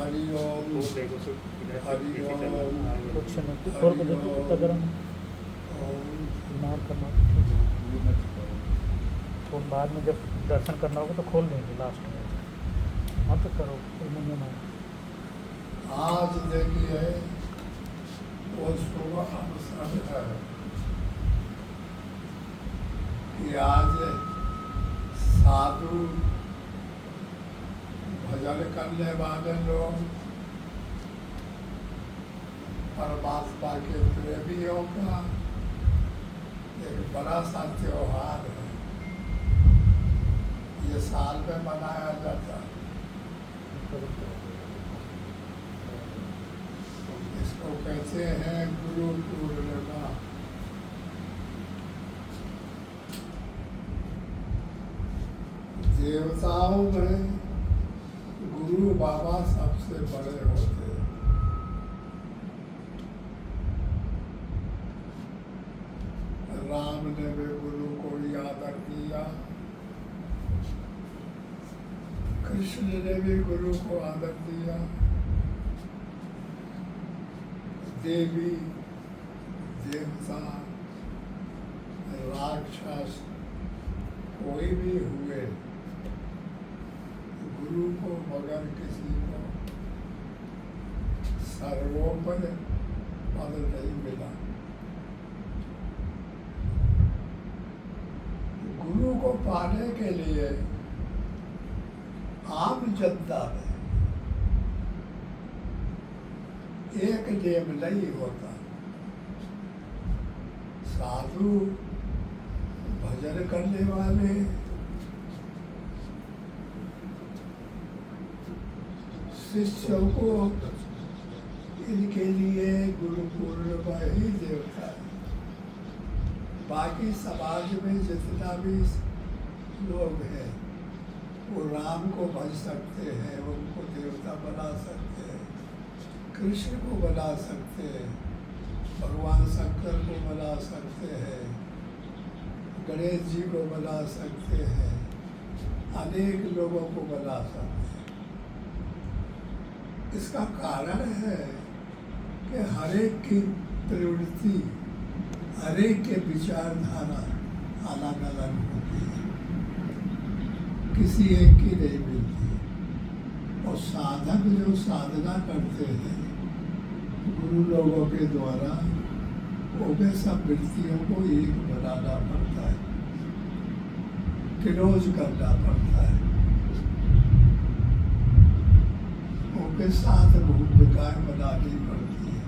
हरि ओम हरि ओम कुछ नहीं खोल के देखो कितना गर्म है। ओम बीमार करना तो बाद में जब दर्शन करना होगा तो खोल देंगे लास्ट में। मत करो एल्युमिनियम है। आज देखिए वो सुबह अवसर है कि आज साधु भजन करने वाले लोग परमात्मा के प्रेमियों का एक बड़ा सा त्योहार है। ये साल में मनाया जाता है। इसको कहते हैं गुरु पूर्णिमा। देवताओं में गुरु बाबा सबसे बड़े होते हैं। राम ने भी गुरु को आदर दिया, कृष्ण ने भी गुरु को आदर दिया, देवी देवता राक्षस कोई भी हुए गुरु को मगर किसी को सर्वोपरि पद नहीं मिला। गुरु को पाने के लिए आम जनता में एक नियम नहीं होता। साधु भजन करने वाले शिष्यों को इनके लिए गुरु पूर्णिमा ही देवता है। बाकी समाज में जितना भी लोग हैं वो राम को भज सकते हैं, उनको देवता बना सकते हैं, कृष्ण को बना सकते हैं, भगवान शंकर को बना सकते हैं, गणेश जी को बना सकते हैं, अनेक लोगों को बना सकते हैं। इसका कारण है कि हरेक की प्रवृत्ति, हरेक के विचारधारा अलग अलग होती है, किसी एक की नहीं मिलती। और साधक जो साधना करते हैं गुरु लोगों के द्वारा, वो वे सब वृत्तियों को एक बनाना पड़ता है, क्लोज करना पड़ता है, उनके साथ भूमिकाएं बनानी पड़ती है।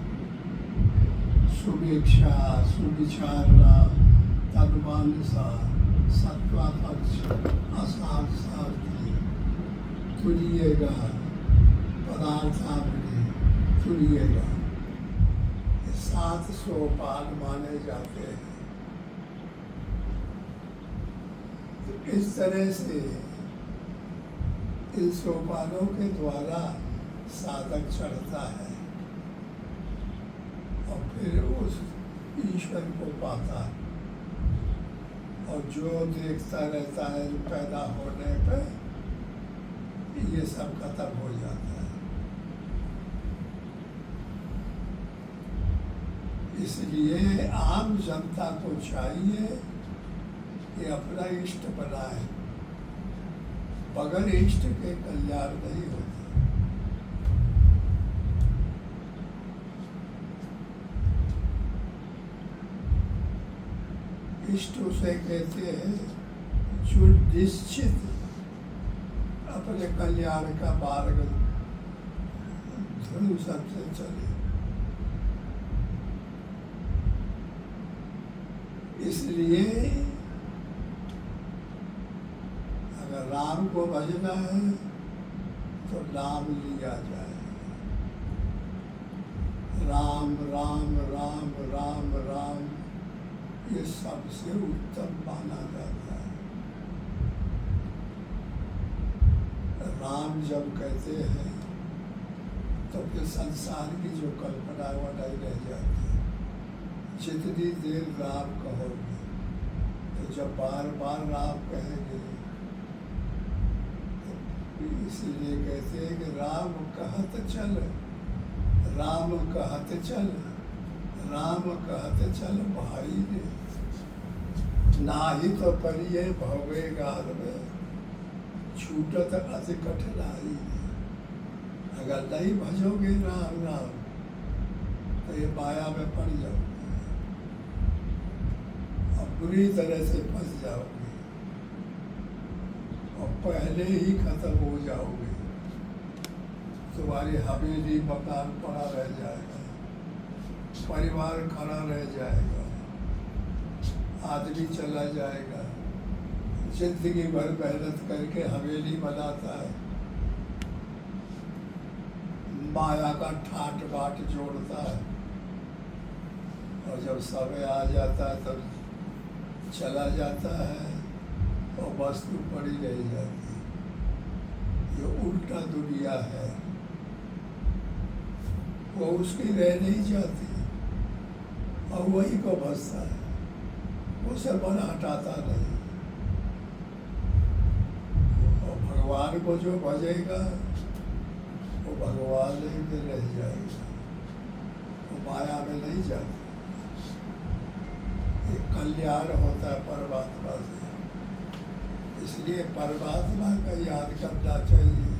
सुवीक्षा, सुविचारणा, तन्मानसा, सत्वापक्ष, असार सार्थी, तुलिएगा, पदार्थावली, तुलिएगा, ये 7 सोपान माने जाते हैं। तो इस तरह से इन सोपानों के द्वारा साधक चढ़ता है और फिर उस ईश्वर को पाता है। और जो देखता रहता है पैदा होने पे ये सब खत्म हो जाता है। इसलिए आम जनता को चाहिए कि अपना इष्ट बनाए, बगैर इष्ट के कल्याण नहीं होता। इष्ट उसे कहते हैं जो निश्चित अपने कल्याण का मार्ग ध्रुव सबसे चले। इसलिए अगर राम को भजना है तो नाम लिया जाए। राम राम राम राम राम ये सबसे उत्तम माना जाता है। राम जब कहते हैं तो फिर संसार की जो कल्पना वो नहीं रह जाती। जितनी देर राम कहोगे तो जब बार बार राम कहेंगे तो इसीलिए कहते हैं कि राम कहत चल, राम कहत चल, राम कहत चल भाई रे, नाही तो परिये भवे गार में, छूटत अति कठिनाई रे। अगर नहीं भजोगे राम राम तो ये माया में पड़ जाओगे और बुरी तरह से फंस जाओगे और पहले ही खत्म हो जाओगे। तुम्हारी हवेली मकान पड़ा रह जाएगा, परिवार खड़ा रह जाएगा, आदमी चला जाएगा, जिंदगी भर मेहनत करके हवेली बनाता है, माया का ठाट बाट जोड़ता है और जब समय आ जाता है तब चला जाता है और वस्तु पड़ी रह जाती है। ये उल्टा दुनिया है, वो उसकी रह नहीं जाती और वही को बसता है, उसे मन हटाता नहीं। और भगवान को जो भजेगा वो भगवान ही में रह जाएगा, वो माया में नहीं जाता। ये कल्याण होता है परमात्मा से, इसलिए परमात्मा का याद करना चाहिए,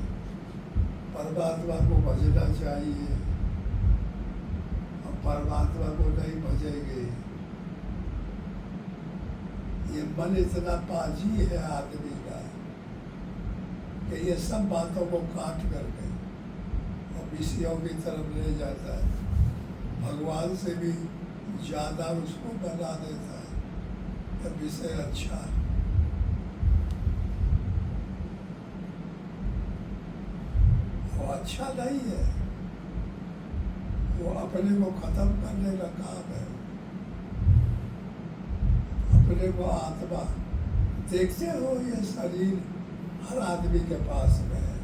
परमात्मा को भजना चाहिए। और परमात्मा को नहीं भजेंगे, ये मन इतना पाजी है आदमी का कि ये सब बातों को काट करके और विषयों की तरफ ले जाता है, भगवान से भी ज़्यादा उसको बना देता है कि विषय अच्छा है। वो अच्छा नहीं है, वो अपने को खत्म करने का काम है। अपने को आत्मा देखते हो, ये शरीर हर आदमी के पास में है,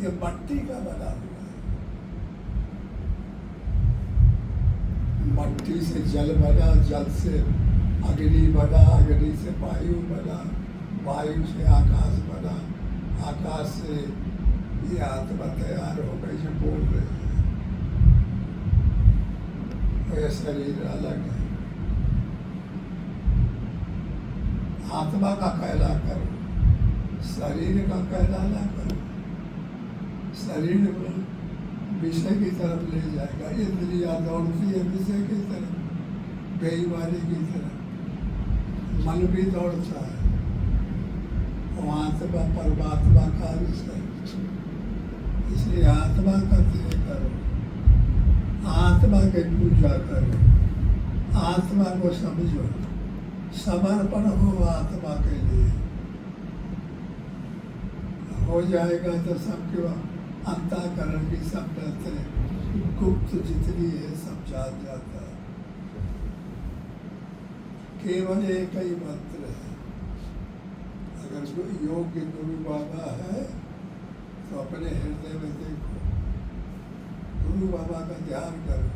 ये मट्टी का बना हुआ है। मट्टी से जल बना, जल से अग्नि बना, अग्नि से वायु बना, वायु से आकाश बना, आकाश से ये आत्मा तैयार हो गई जो बोल रही है। और ये शरीर अलग है। आत्मा का कहना करो, शरीर का कहना ना करो। शरीर को विषय की तरफ ले जाएगा, इंद्रिया दौड़ती है विषय की तरफ, बेईमानी की तरफ, मन भी दौड़ता है। वो आत्मा परमात्मा का अंश है, इसलिए आत्मा का त्याग करो, आत्मा की पूजा करो, आत्मा को समझो, समर्पण हो आत्मा के लिए। हो जाएगा तो सबके अंतःकरण की सब बातें गुप्त जितनी है सब जान जाता है। केवल एक ही मंत्र है। अगर योग्य गुरु बाबा है तो अपने हृदय में देखो, गुरु बाबा का ध्यान करो,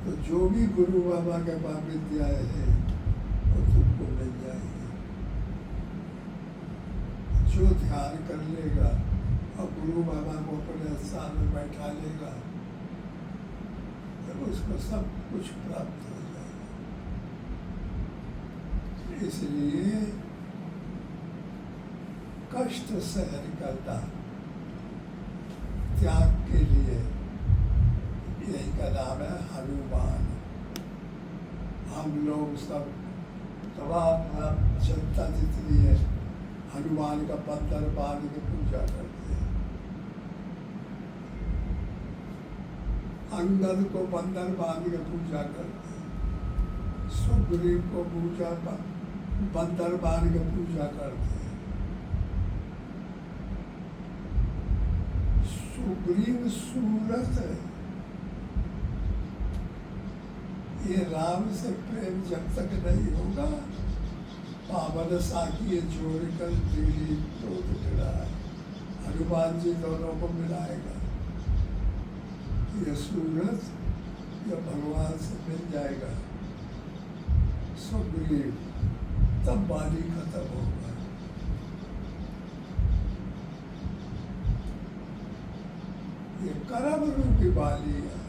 तो जो भी गुरु बाबा के पास विद्याएं हैं वो तुमको मिल जाएगी। जो ध्यान कर लेगा और गुरु बाबा को अपने स्थान में बैठा लेगा तो उसको सब कुछ प्राप्त हो जाएगा। इसलिए कष्ट सहन करना त्याग के लिए, यही का नाम है हनुमान। हम लोग सब तमाम जनता जितनी है हनुमान का बंदर बांध के पूजा करते हैं। अंगद को बंदर बांध के पूजा करते हैं, सुग्रीव को बंदर बांध के पूजा करते हैं। सुग्रीव सूरत है, ये राम से प्रेम जब तक नहीं होगा, पावन साखी जोड़कर दिल्ली तो टुकड़ा है। हनुमान जी दोनों को मिलाएगा, ये सूरत या भगवान से मिल जाएगा सुग्रीव, तब वाणी खत्म होगा। ये कर्म रूपी बाली है।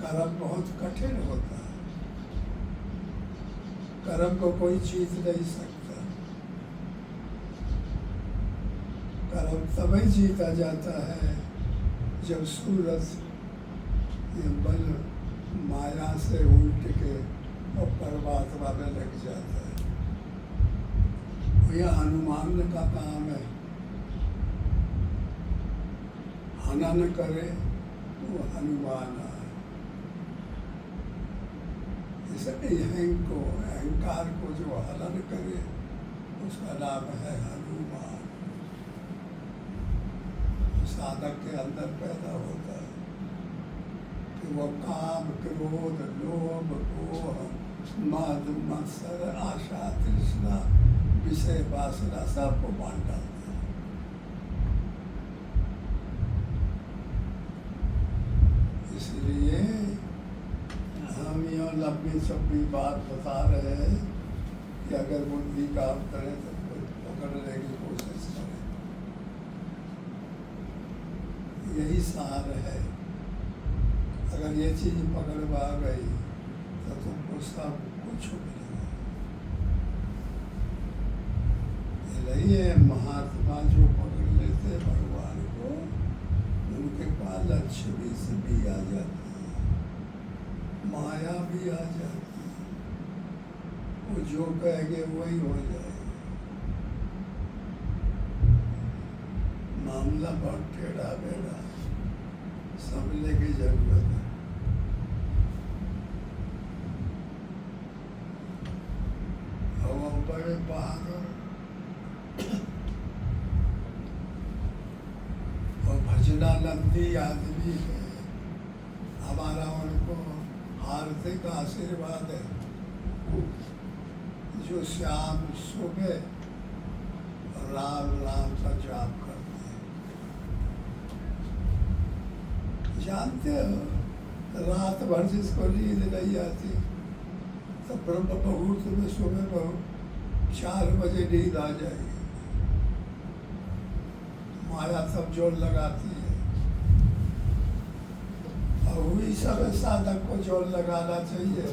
कर्म बहुत कठिन होता है, कर्म को कोई जीत नहीं सकता। कर्म तभी जीता जाता है जब सूरज ये बल माया से उल्ट के और परमात्मा में लग जाता है। यह हनुमान का काम है, हनन करे वो हनुमान है। इसलिए अहंकार को जो हनन करे उसका नाम है हनुमान। साधक के अंदर पैदा होता है कि वो काम, क्रोध, लोभ, मोह, मद, मत्सर, आशा, तृष्णा, विषय वासना सबको बांट डालता है। इसलिए हम यह लंबी चौड़ी बात बता रहे हैं कि अगर बुद्धि काम करे तो पकड़ने की कोशिश करें। यही सार है। अगर ये चीज पकड़वा गई तो तुमको सब कुछ मिलेगा। इसलिए महात्मा जो पकड़ लेते भगवान को, उनके पास लक्ष्मी से भी आ जाती है, माया भी आ जाती है। वो जो कहेंगे वही हो जाएगा। मामला बहुत टेढ़ा बेढ़ा, समझने की जरूरत है। और वो बड़े बहादुर और भजनानंदी आदमी है। हमारा उनको हार्दिक आशीर्वाद है जो शाम सुबह राम राम का जाप करते हैं। जानते हो रात भर जिसको नींद नहीं आती तो ब्रह्म मुहूर्त में सुबह 4 बजे नींद आ जाएगी। माया सब जोर लगाती है और वही सब साधक को जोर लगाना चाहिए।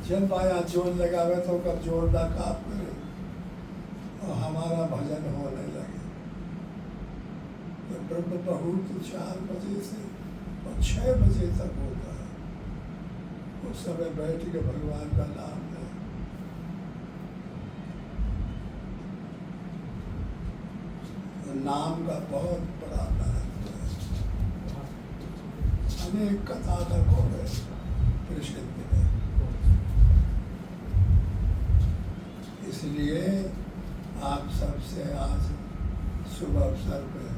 जब माया जोर लगावे तो कब जोर ना काम करे और हमारा भजन होने लगे। तो ब्रह्म मुहूर्त 4 बजे से और 6 बजे तक होता है। उस समय बैठ के भगवान का नाम है। नाम का बहुत बड़ा महत्व है। अनेक कथानक हो गए प्रसिद्ध है। इसलिए आप सबसे आज शुभ अवसर पर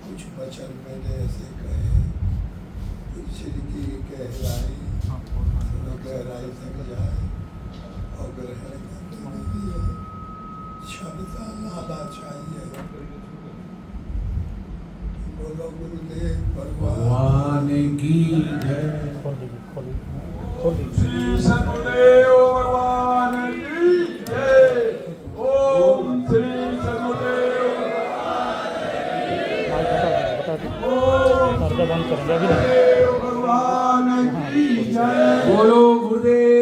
कुछ वचन मैंने ऐसे कहे, जिनकी गहराई थोड़ा गहराई तक जाए और ग्रहण करने के लिए क्षमता लाना चाहिए। बोलो गुरुदेव भगवान की जय। खोल दीजिए। श्री सदगुरुदेव भगवान की जय। ओम श्री सदगुरुदेव बता दीजिए। बंद करेंगे अभी नहीं। भगवान की जय। बोलो गुरुदेव